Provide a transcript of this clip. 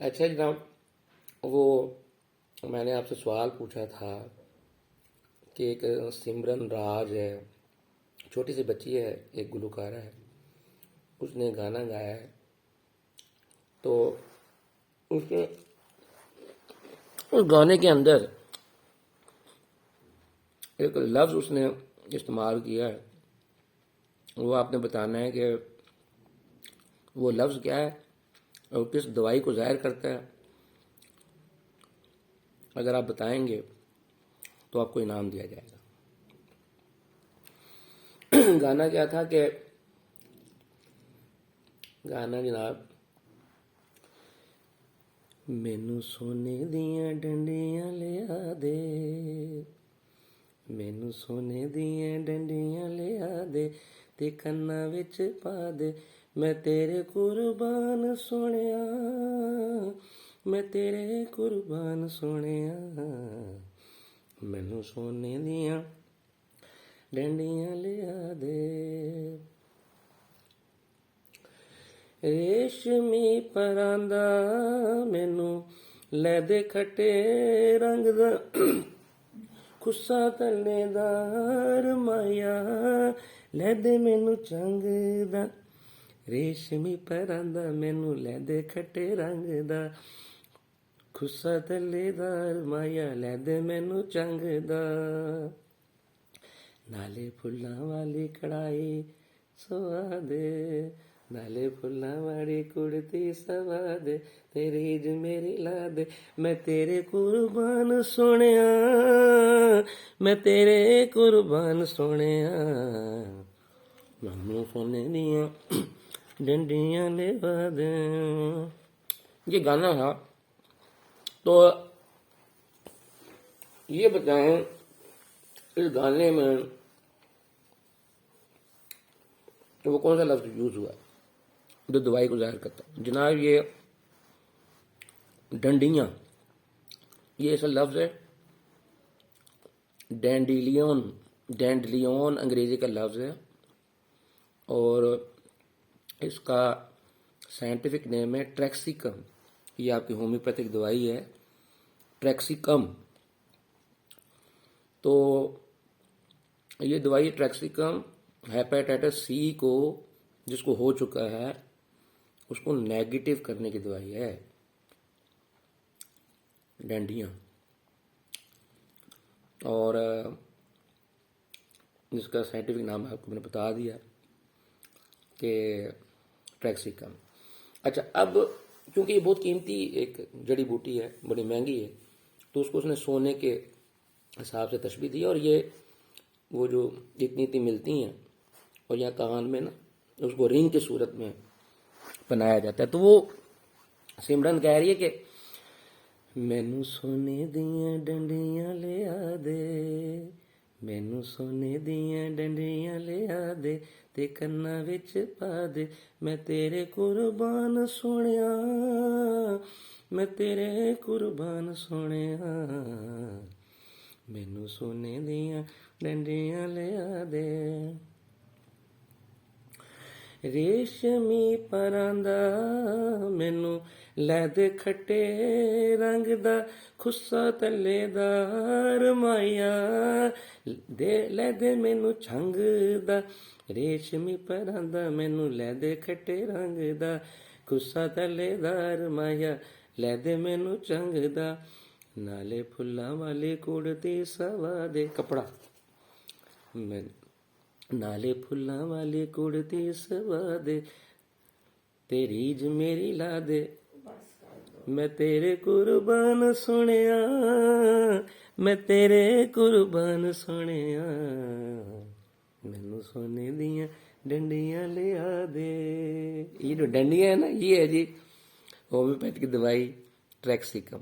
اچھا جناب، وہ میں نے آپ سے سوال پوچھا تھا کہ ایک سمرن راج ہے، چھوٹی سی بچی ہے، ایک گلوکارہ ہے، اس نے گانا گایا ہے، تو اس کے اس گانے کے اندر ایک لفظ اس نے استعمال کیا ہے، وہ آپ نے بتانا ہے کہ وہ لفظ کیا ہے اور کس دوائی کو ظاہر کرتا ہے۔ اگر آپ بتائیں گے تو آپ کو انعام دیا جائے گا۔ گانا کیا تھا کہ گانا جناب، مینوں سونے دیاں ڈنڈیاں لیا دے، مینوں سونے دیاں ڈنڈیاں لیا دے تے کناں وچ پا دے، میں تیرے قربان سونیا، میں تیرے قربان سونیا، مینوں سونے دیاں ڈنڈیاں لیا دے۔ ریشمی پراندہ مینوں لے دے کھٹے رنگ دا، خسا تلے دار مایا لے دے مینوں چنگ دا، ریشمی پراندہ مینوں لے دے کھٹے رنگ دا، خسا تلے دار مایا لے دے مینوں چنگ دا، نالے پھلاں والی کڑائی سوا دے، نالے پھلاں والی کڑتی سوا دے، تیری ج میری لا دے، میں تیرے قربان سونیا، میں تیرے قربان سونیا، مینوں سونے دیاں ڈنڈیاں لوا دے۔ یہ گانا تھا، تو یہ بتائیں اس گانے میں وہ کون سا لفظ یوز ہوا جو دوائی کو ظاہر کرتا ہے؟ جناب یہ ڈنڈیاں، یہ ایسا لفظ ہے، ڈینڈلیون انگریزی کا لفظ ہے، اور اس کا سائنٹیفک نیم ہے ٹریکسیکم۔ یہ آپ کی ہومیوپیتھک دوائی ہے ٹریکسیکم۔ تو یہ دوائی ٹریکسیکم ہیپاٹائٹس سی کو جس کو ہو چکا ہے اس کو نیگیٹو کرنے کی دوائی ہے، ڈنڈیاں، اور جس کا سائنٹیفک نام آپ کو میں نے بتا دیا کہ ٹریکسیکم۔ اچھا، اب کیونکہ یہ بہت قیمتی ایک جڑی بوٹی ہے، بڑی مہنگی ہے، تو اس کو اس نے سونے کے حساب سے تشبیہ دی، اور یہ وہ جو اتنی ملتی ہیں اور یہاں کان میں نا اس کو رنگ کی صورت میں بنایا جاتا ہے۔ تو وہ سمرن کہہ رہی ہے کہ مینوں سونے دیاں ڈنڈیاں لیا دے، مینوں سونے دیاں ڈنڈیاں لیا دے تے کناں وچ پا دے، میں تیرے قربان سونیا، میں تیرے قربان سونیا، مینوں سونے دیاں ڈنڈیاں لیا دے۔ ریشمی پراندہ مینوں لے دے کھٹے رنگ دا، خسا تلے دار مایا لے دے مینوں چنگ دا، ریشمی پراندہ مینوں لے دے کھٹے رنگ دا، خسا تلے دار مایا لے دے مینوں چنگ دا، نالے پھلاں والی کڑتی سوا دے، کپڑا، نالے پھلاں والی کڑتی سوا دے، تیری ج میری لا دے، میں تیرے قربان سونیا، میں تیرے قربان سونیا، مینوں سونے دیاں ڈنڈیاں لیا دے۔ یہ جو ڈنڈیاں ہے نا، یہ ہے جی ہومیوپیتھ کی دوائی ٹریکسیکم۔